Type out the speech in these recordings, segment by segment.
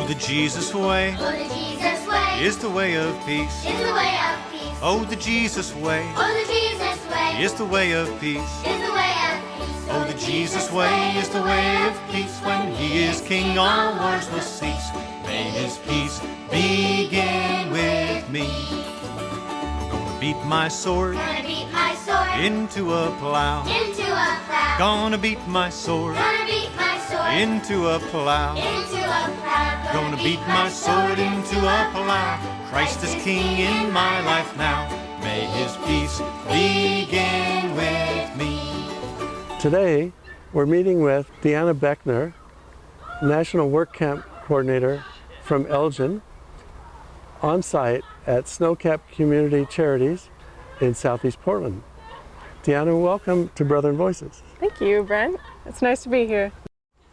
the Jesus way, oh, the Jesus way, is the way of peace. is the way of peace. Oh, the Jesus way, Oh, the Jesus way, is the way of peace. is the way of peace. Oh, the Jesus way is the way of peace. When he is king, all wars will cease. May his peace begin with me. Gonna beat my sword Gonna beat my sword into a plow. into a plow. Gonna beat my sword Gonna beat my sword into a plow. into a plow. Gonna beat my sword into a plow. Christ is king in my life now. May his peace begin with me. Today, we're meeting with Deanna Beckner, National Work Camp Coordinator from Elgin, on site at Snowcap Community Charities in Southeast Portland. Deanna, welcome to Brethren Voices. Thank you, Brent. It's nice to be here.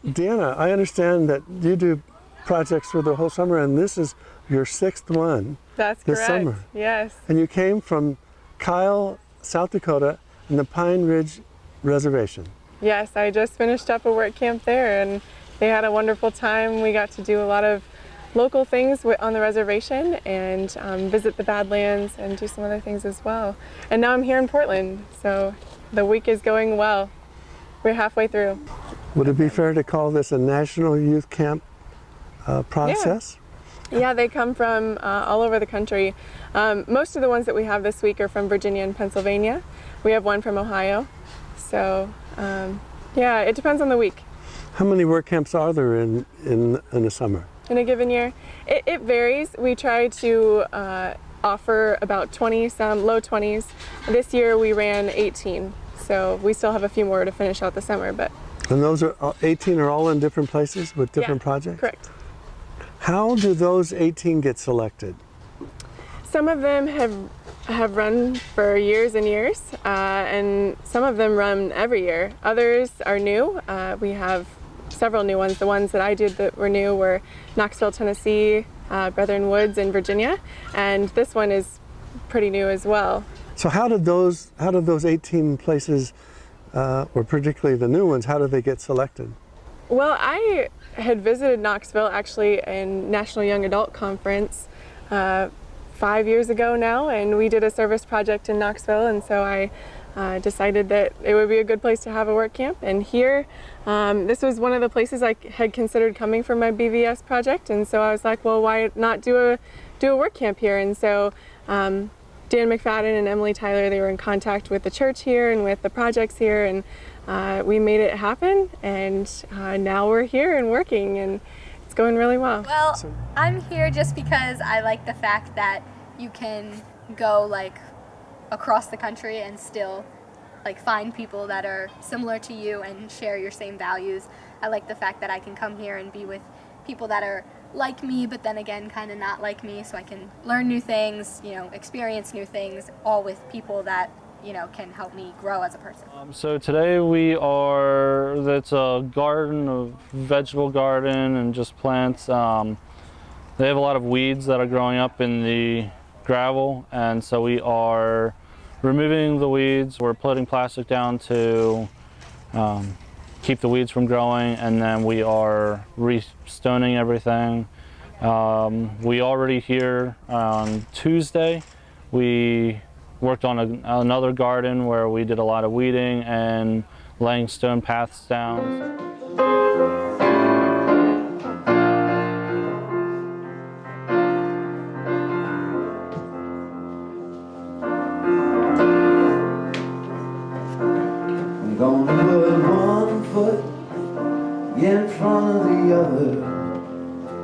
Deanna, I understand that you do projects for the whole summer, and this is your 6th one That's this correct. summer. Yes. And you came from Kyle, South Dakota, and the Pine Ridge Reservation. Yes, I just finished up a work camp there, and they had a wonderful time. We got to do a lot of local things on the reservation and visit the Badlands and do some other things as well. And now I'm here in Portland, so the week is going well. We're halfway through. Would it be fair to call this a national youth camp process? Yeah, they come from all over the country. Most of the ones that we have this week are from Virginia and Pennsylvania. We have one from Ohio. So yeah, it depends on the week. How many work camps are there in the summer? In a given year, it varies. We try to offer about 20, some low 20s. This year we ran 18, so we still have a few more to finish out the summer. But And those are 18 are all in different places with different projects? Correct. How do those 18 get selected? Some of them have run for years and years, and some of them run every year. Others are new. We have several new ones. The ones that I did that were new were Knoxville, Tennessee, Brethren Woods in Virginia, and this one is pretty new as well. So how did those 18 places, or particularly the new ones, how did they get selected? Well, I had visited Knoxville actually in National Young Adult Conference 5 years ago now, and we did a service project in Knoxville, and so I decided that it would be a good place to have a work camp. And here, this was one of the places I had considered coming for my BVS project, and so I was like, well, why not do a work camp here? And so Dan McFadden and Emily Tyler, they were in contact with the church here and with the projects here, and we made it happen, and now we're here and working, and it's going really well. Well, I'm here just because I like the fact that you can go like across the country and still like find people that are similar to you and share your same values. I like the fact that I can come here and be with people that are like me, but then again kind of not like me, so I can learn new things, you know, experience new things, all with people that, you know, can help me grow as a person. So today it's a garden, a vegetable garden and just plants. They have a lot of weeds that are growing up in the gravel, and so we are removing the weeds. We're putting plastic down to keep the weeds from growing, and then we are restoning everything. We already here on Tuesday, we worked on another garden where we did a lot of weeding and laying stone paths down. I'm gonna put one foot in front of the other.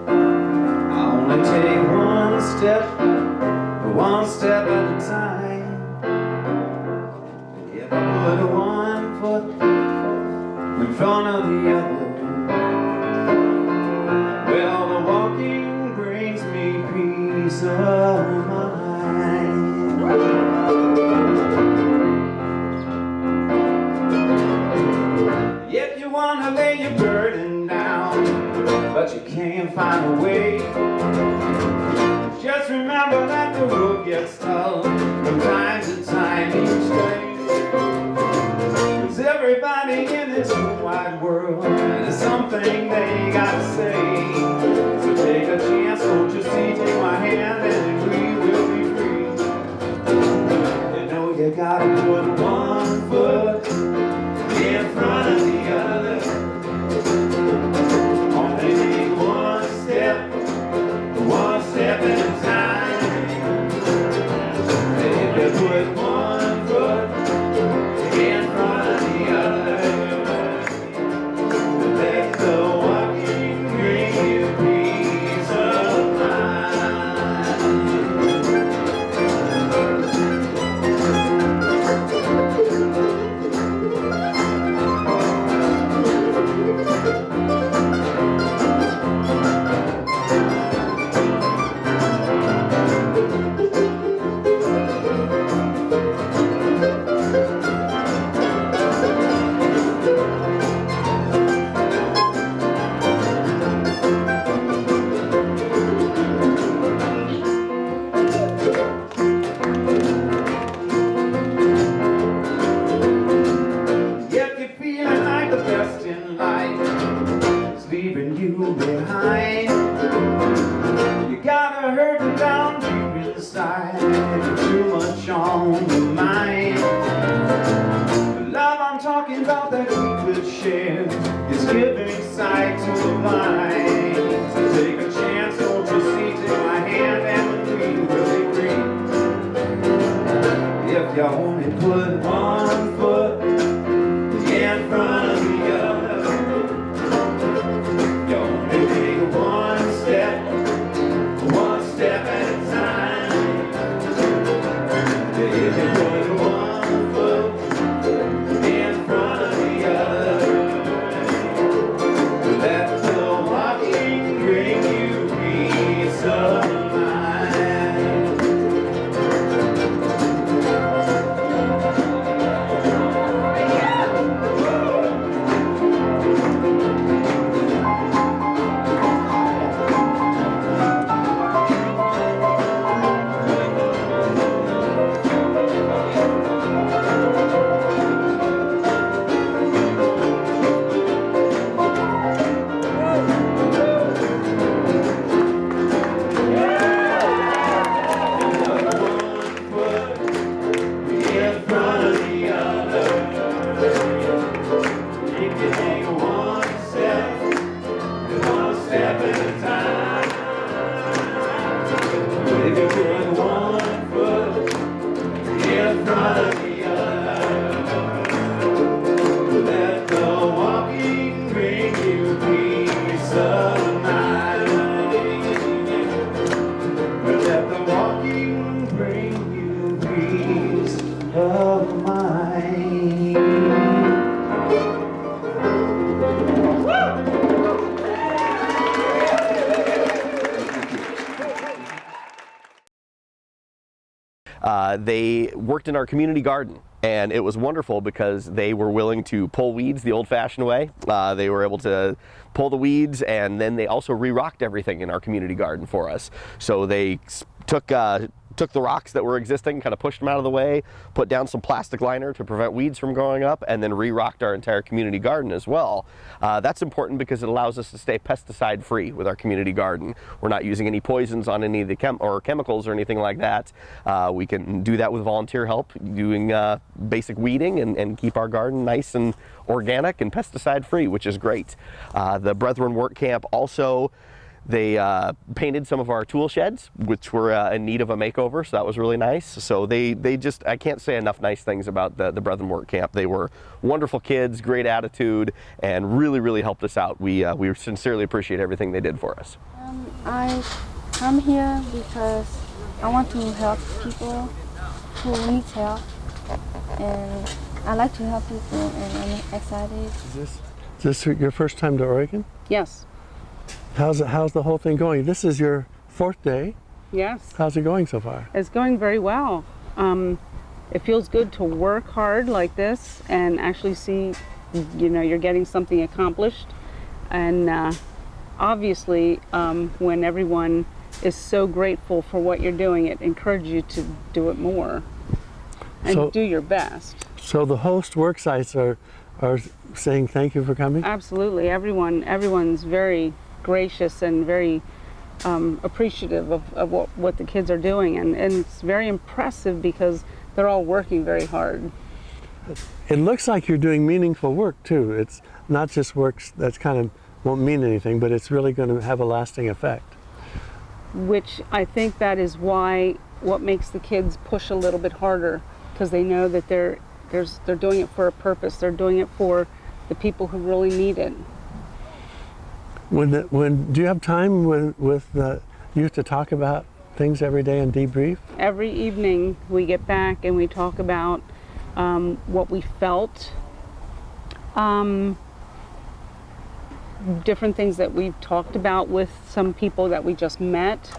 I only take one step at a time. If I put one foot in front of the other, well, the walking brings me peace of mind. If you want to lay your burden down, but you can't find a way, just remember that the road gets tough from time to time each day. 'Cause everybody in this whole wide world has something they gotta say. So take see, take my hand and we will be free. You know you gotta put one foot in front of the other. Only take one step at a time. If you put one foot in front of the other, let the walking bring you peace of mind. If you're feeling like the best in life is leaving you behind, you got a hurting down deep inside, too much on your mind. The love I'm talking about that we could share is giving sight to the blind. So take a chance, don't you see, take my hand and we will be free. If you only put one foot in front of the other, you only take one step at a time. If you put one foot in front of the other, let the walking bring you peace of mind. They worked in our community garden, and it was wonderful because they were willing to pull weeds the old-fashioned way. They were able to pull the weeds, and then they also re-rocked everything in our community garden for us. So they took the rocks that were existing, kind of pushed them out of the way, put down some plastic liner to prevent weeds from growing up, and then re-rocked our entire community garden as well. That's important because it allows us to stay pesticide free with our community garden. We're not using any poisons on any of the chemicals or anything like that. We can do that with volunteer help, doing basic weeding and keep our garden nice and organic and pesticide free, which is great. The Brethren Workcamp also, they painted some of our tool sheds, which were in need of a makeover, so that was really nice. So they just, I can't say enough nice things about the Brethren Workcamp. They were wonderful kids, great attitude, and really helped us out. We sincerely appreciate everything they did for us. I come here because I want to help people who need help, and I like to help people, and I'm excited. Is this your first time to Oregon? Yes. How's the whole thing going? This is your 4th day. Yes. How's it going so far? It's going very well. It feels good to work hard like this and actually see, you're getting something accomplished. And obviously, when everyone is so grateful for what you're doing, it encourages you to do it more and do your best. So the host work sites are saying thank you for coming? Absolutely. Everyone's very gracious and very appreciative of what the kids are doing, and it's very impressive because they're all working very hard. It looks like you're doing meaningful work too. It's not just work that's kind of won't mean anything, but it's really going to have a lasting effect. Which I think that is why what makes the kids push a little bit harder, because they know that they're doing it for a purpose. They're doing it for the people who really need it. When do you have time with the youth to talk about things every day and debrief? Every evening we get back and we talk about what we felt, different things that we've talked about with some people that we just met,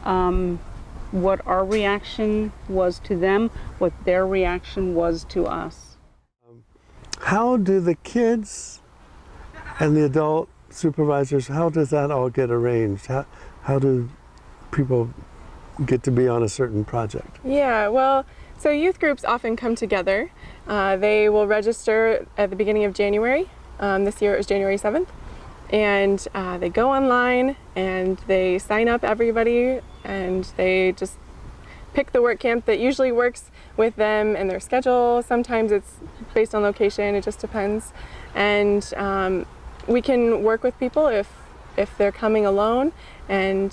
what our reaction was to them, what their reaction was to us. How do the kids and the adult supervisors, how does that all get arranged? How do people get to be on a certain project? Yeah, well, so youth groups often come together. They will register at the beginning of January. This year it was January 7th. And they go online and they sign up everybody, and they just pick the work camp that usually works with them and their schedule. Sometimes it's based on location, it just depends. And we can work with people if they're coming alone. And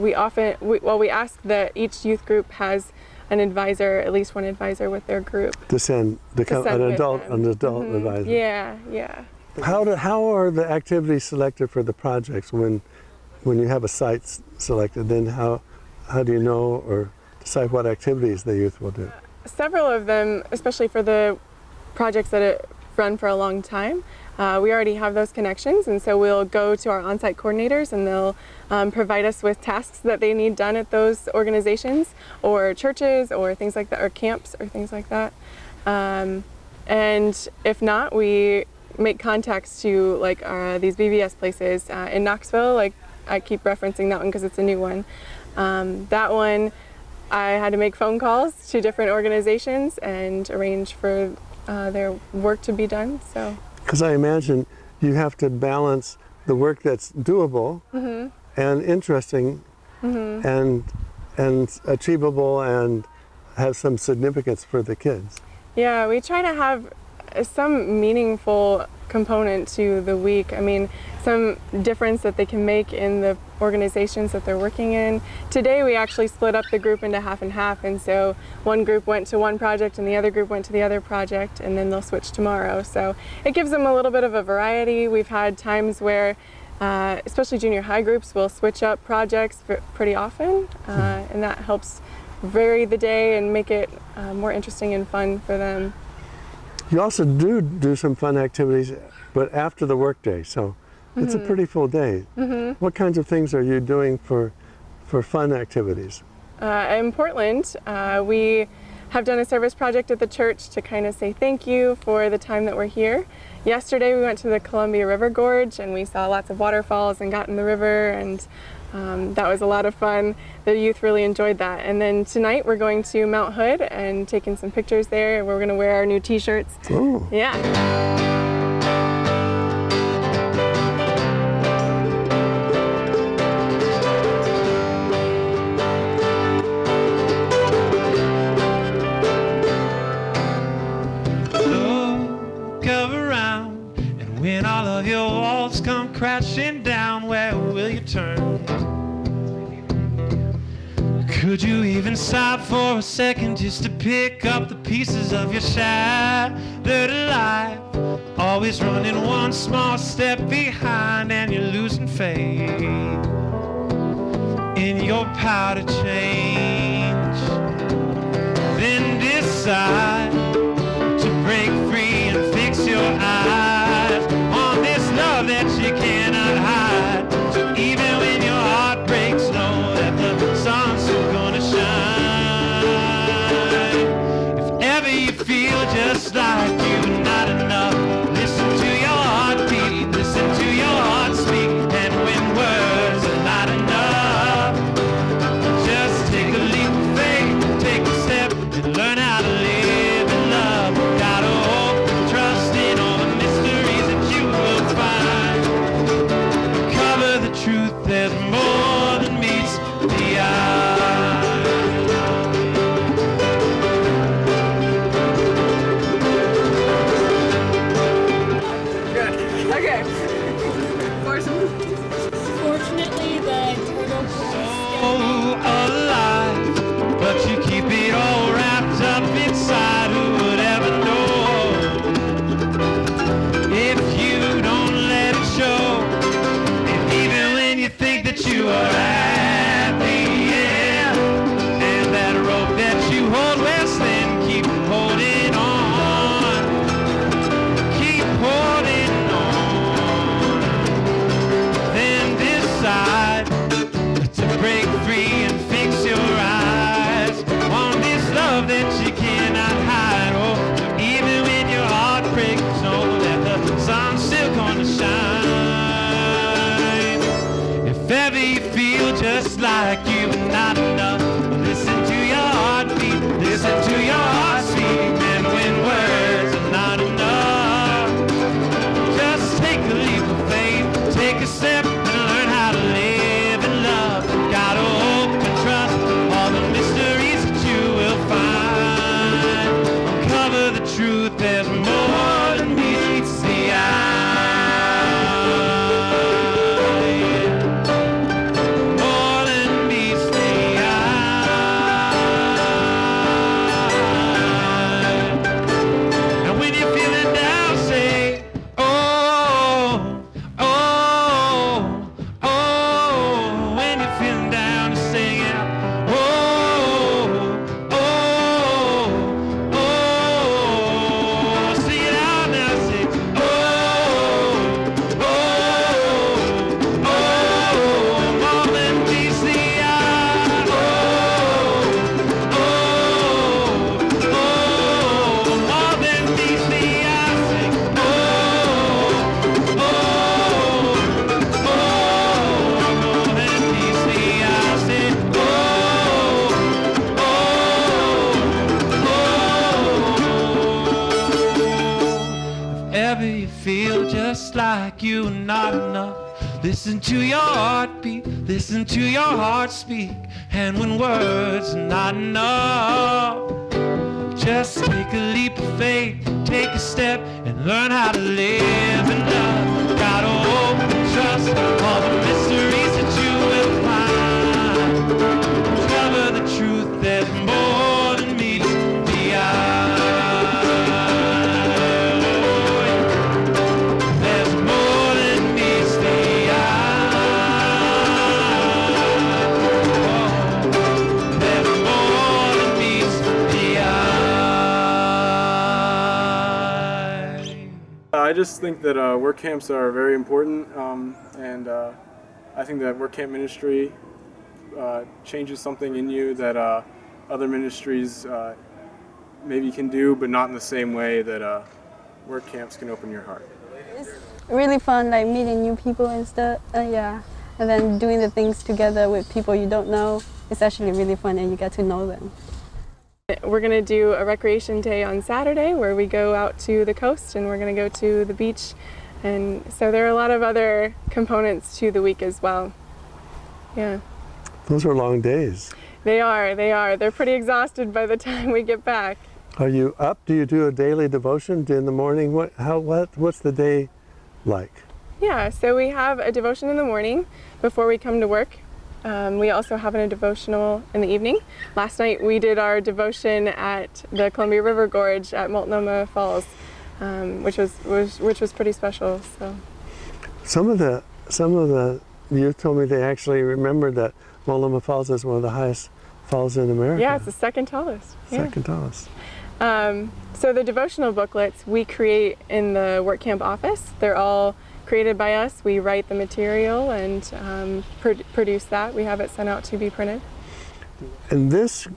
we ask that each youth group has an advisor, at least one advisor with their group. An adult advisor. Yeah. How are the activities selected for the projects when you have a site selected? Then how do you know or decide what activities the youth will do? Several of them, especially for the projects that run for a long time, we already have those connections, and so we'll go to our on-site coordinators and they'll provide us with tasks that they need done at those organizations or churches or things like that, or camps or things like that. And if not, we make contacts to like these VBS places in Knoxville. Like I keep referencing that one because it's a new one. That one, I had to make phone calls to different organizations and arrange for their work to be done. So. Because I imagine you have to balance the work that's doable and interesting and achievable and have some significance for the kids. Yeah, we try to have some meaningful component to the week. I mean, some difference that they can make in the organizations that they're working in. Today we actually split up the group into half and half, and so one group went to one project and the other group went to the other project, and then they'll switch tomorrow. So it gives them a little bit of a variety. We've had times where especially junior high groups will switch up projects pretty often, and that helps vary the day and make it more interesting and fun for them. You also do some fun activities, but after the workday, so it's a pretty full day. What kinds of things are you doing for fun activities? In Portland, we have done a service project at the church to kind of say thank you for the time that we're here. Yesterday we went to the Columbia River Gorge and we saw lots of waterfalls and got in the river, and that was a lot of fun. The youth really enjoyed that. And then tonight we're going to Mount Hood and taking some pictures there. We're going to wear our new t-shirts. Oh. Yeah. Look around, and when all of your walls come crashing down, where will you turn? Could you even stop for a second just to pick up the pieces of your shattered life? Always running one small step behind, and you're losing faith in your power to change. Then decide to break free and fix your eyes on this love that you cannot hide. So even when your heart breaks, know that the sun's still gonna shine. If ever you feel just like you're not enough, listen to your heartbeat, listen to your heart speak. And when words are not enough, just take a leap of faith, take a step and learn how to live. are at the end. And that rope that you hold, well, then keep holding on. Keep holding on. Then decide to break free and fix your eyes on this love that you cannot hide. Oh, so even when your heart breaks, know that the sun's still gonna shine. If ever you feel just like you're not enough, listen to your heartbeat, listen to your heart speak. And when words are not enough, just take a leap of faith, take a step and learn how to live in love. Gotta hope and trust all the mysteries that you will find. Cover the truth, there's more than meets the eye. More than meets the eye. And when you're feeling down, say, oh, oh, oh. When you're feeling down, just sing out, oh, oh, oh. Sing it out now, say, oh, oh, oh. More than meets the eye. Oh, oh, oh. More than meets the eye. Sing, oh, oh, oh. More than meets the eye. Say, oh, oh, oh. If ever you feel just like you are not enough, listen to your heartbeat, listen to your heart speak. And when words are not enough, just take a leap of faith, take a step and learn how to live in love. Gotta hope and trust all the mysteries that you will find. Cover the truth, there's more than meets the eye. There's more than meets the eye. There's more than meets the eye. I just think that work camps are very important, and I think that work camp ministry changes something in you that other ministries maybe can do, but not in the same way that work camps can open your heart. It's really fun, like meeting new people and stuff. Yeah, and then doing the things together with people you don't know. It's actually really fun, and you get to know them. We're going to do a recreation day on Saturday where we go out to the coast and we're going to go to the beach. And so there are a lot of other components to the week as well. Yeah. Those are long days. They are. They're pretty exhausted by the time we get back. Are you up? Do you do a daily devotion in the morning? What's the day like? Yeah, so we have a devotion in the morning before we come to work. We also have a devotional in the evening. Last night we did our devotion at the Columbia River Gorge at Multnomah Falls, which was pretty special. So Some of the youth told me they actually remembered that Multnomah Falls is one of the highest falls in America. yeah, it's the second tallest. Yeah. Second tallest. So the devotional booklets we create in the work camp office. They're all created by us. We write the material and produce that. We have it sent out to be printed. And this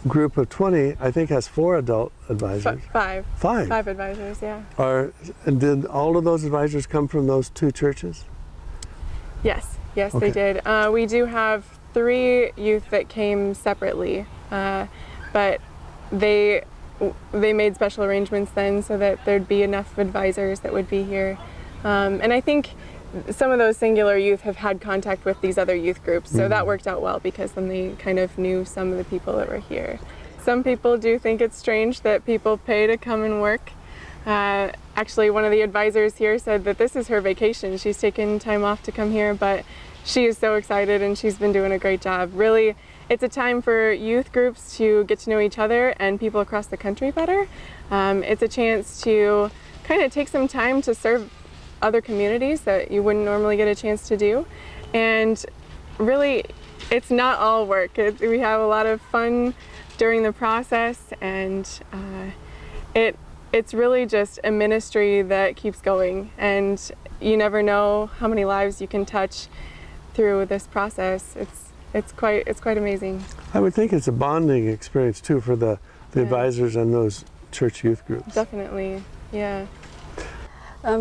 group of 20, I think, has 4 adult advisors. Five. 5. 5 advisors, yeah. Did all of those advisors come from those 2 churches? Yes, Okay. they did. We do have 3 youth that came separately, but they made special arrangements then so that there'd be enough advisors that would be here. And I think some of those singular youth have had contact with these other youth groups, so that worked out well because then they kind of knew some of the people that were here. Some people do think it's strange that people pay to come and work. Actually, one of the advisors here said that this is her vacation. She's taken time off to come here, but she is so excited and she's been doing a great job. Really, it's a time for youth groups to get to know each other and people across the country better. It's a chance to kind of take some time to serve other communities that you wouldn't normally get a chance to do. And really, it's not all work. We have a lot of fun during the process, and it's really just a ministry that keeps going, and you never know how many lives you can touch through this process. It's quite amazing. I would think it's a bonding experience too for the advisors and those church youth groups. Definitely, yeah.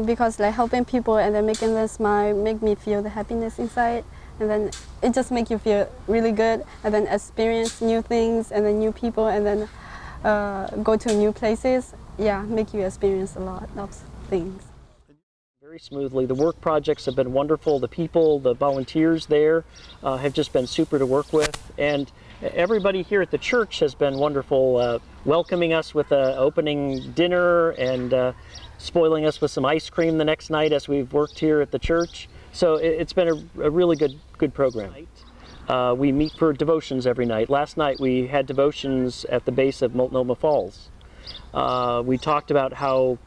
Because like helping people and then making them smile make me feel the happiness inside, and then it just makes you feel really good, and then experience new things and then new people, and then go to new places. Yeah, make you experience a lot of things. Very smoothly. The work projects have been wonderful. The people, the volunteers there have just been super to work with, and everybody here at the church has been wonderful, welcoming us with an opening dinner and spoiling us with some ice cream the next night as we've worked here at the church. So it's been a really good program. We meet for devotions every night. Last night we had devotions at the base of Multnomah Falls. We talked about how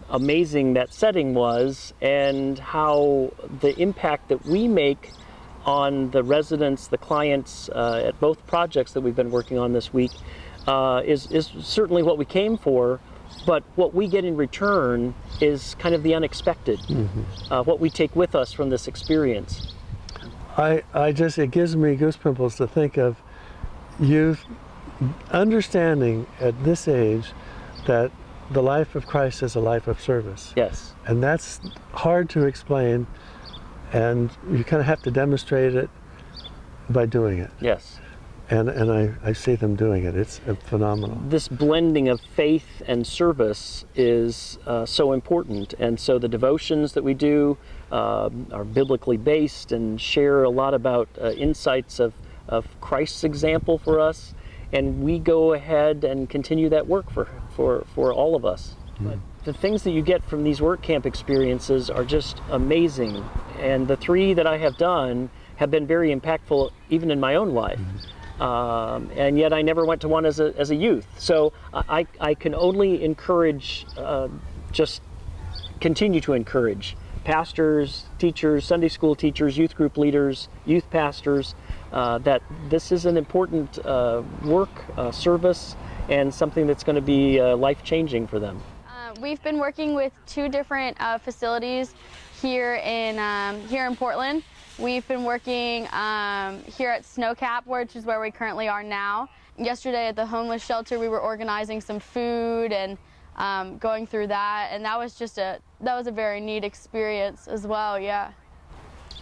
amazing that setting was and how the impact that we make on the residents, the clients at both projects that we've been working on this week is certainly what we came for, but what we get in return is kind of the unexpected, what we take with us from this experience. It gives me goosepimples to think of youth understanding at this age that the life of Christ is a life of service. Yes. And that's hard to explain, and you kind of have to demonstrate it by doing it. Yes. And I see them doing it. It's phenomenal. This blending of faith and service is so important, and so the devotions that we do are biblically based and share a lot about insights of Christ's example for us, and we go ahead and continue that work for all of us. But the things that you get from these work camp experiences are just amazing, and the 3 that I have done have been very impactful even in my own life. And yet I never went to one as a youth. So I can only encourage, just continue to encourage pastors, teachers, Sunday school teachers, youth group leaders, youth pastors, that this is an important work, service, and something that's going to be life-changing for them. We've been working with 2 different facilities here in Portland. We've been working here at Snowcap, which is where we currently are now. Yesterday at the homeless shelter, we were organizing some food and going through that, and that was a very neat experience as well. Yeah.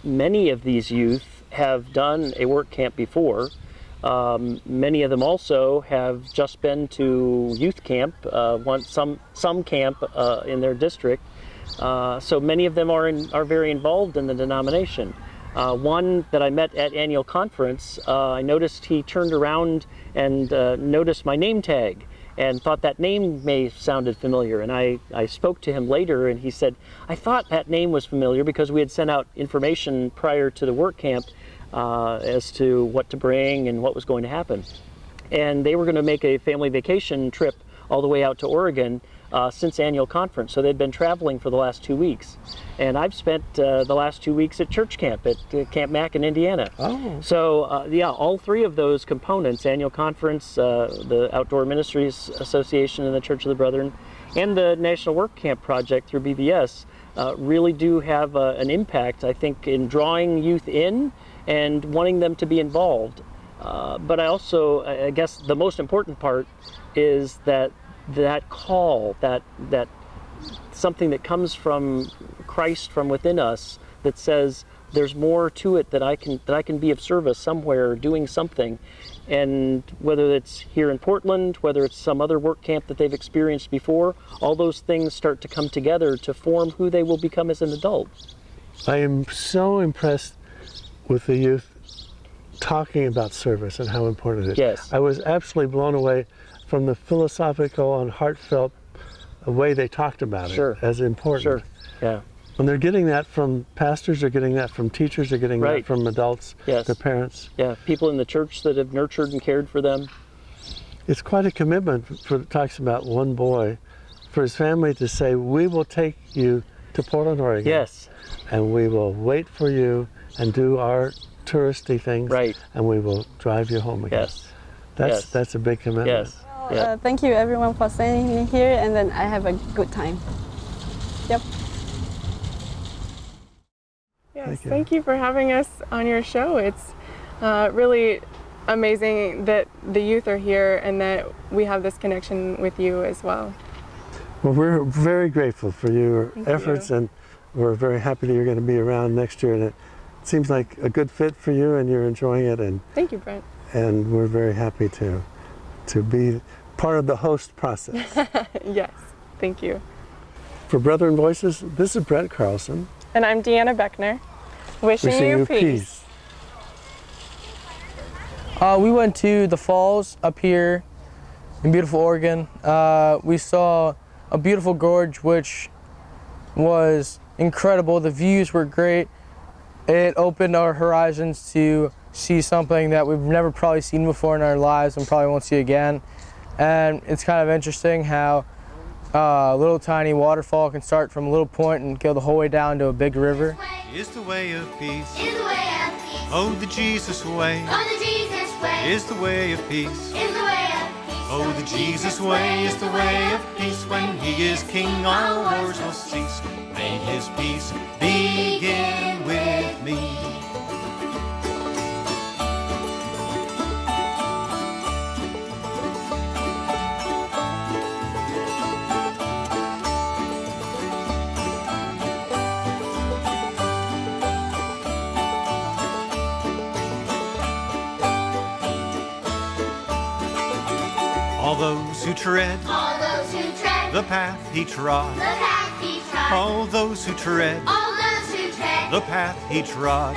Many of these youth have done a work camp before. Many of them also have just been to youth camp, some camp in their district. So many of them are very involved in the denomination. One that I met at annual conference, I noticed he turned around and noticed my name tag and thought that name sounded familiar. And I spoke to him later, and he said, I thought that name was familiar because we had sent out information prior to the work camp as to what to bring and what was going to happen. And they were going to make a family vacation trip all the way out to Oregon since annual conference. So they'd been traveling for the last 2 weeks. And I've spent the last 2 weeks at church camp at Camp Mack in Indiana. Oh. So yeah, all 3 of those components, annual conference, the Outdoor Ministries Association and the Church of the Brethren, and the National Work Camp Project through BBS really do have an impact, I think, in drawing youth in and wanting them to be involved. But I guess the most important part is that call, that something that comes from Christ from within us that says there's more to it, that I can be of service somewhere doing something. And whether it's here in Portland, whether it's some other work camp that they've experienced before, all those things start to come together to form who they will become as an adult. I am so impressed with the youth talking about service and how important it is. Yes. I was absolutely blown away from the philosophical and heartfelt way they talked about it as important. Sure, yeah. When they're getting that from pastors, they're getting that from teachers, they're getting that from adults, their parents. Yeah, people in the church that have nurtured and cared for them. It's quite a commitment. It talks about one boy, for his family to say, we will take you to Portland, Oregon. Yes. And we will wait for you and do our touristy things, Right. and we will drive you home again. Yes. That's a big commitment. Yes. Yeah. Thank you everyone for sending me here, and then I have a good time. Yep. Yes, thank you for having us on your show. It's really amazing that the youth are here and that we have this connection with you as well. Well, we're very grateful for your efforts, and we're very happy that you're going to be around next year. And it seems like a good fit for you, and you're enjoying it. And thank you, Brent. And we're very happy to be part of the host process. Yes, thank you. For Brethren Voices, this is Brent Carlson. And I'm Deanna Beckner. Wishing you peace. We went to the falls up here in beautiful Oregon. We saw a beautiful gorge, which was incredible. The views were great. It opened our horizons to see something that we've never probably seen before in our lives and probably won't see again. And it's kind of interesting how a little tiny waterfall can start from a little point and go the whole way down to a big river. Is the way of peace. Is the way of peace. Oh, the Jesus way. Oh, the Jesus way. Is the way of peace. Is the way of peace. Oh, the Jesus way is the way of peace. When he is king, all wars will cease. May his peace begin with me. All those who tread the path he trod, all those who tread the path he trod,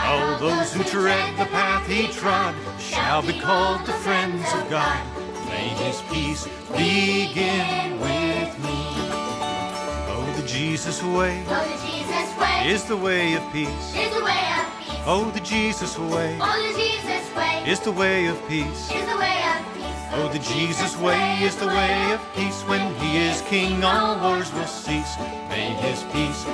all those who tread the path he trod shall be called the friends of God. May his peace begin with me. Oh, the Jesus way is the way of peace. Oh, the Jesus way is the way of peace. Oh, the Jesus way is the way of peace. When he is king, all wars will cease. May his peace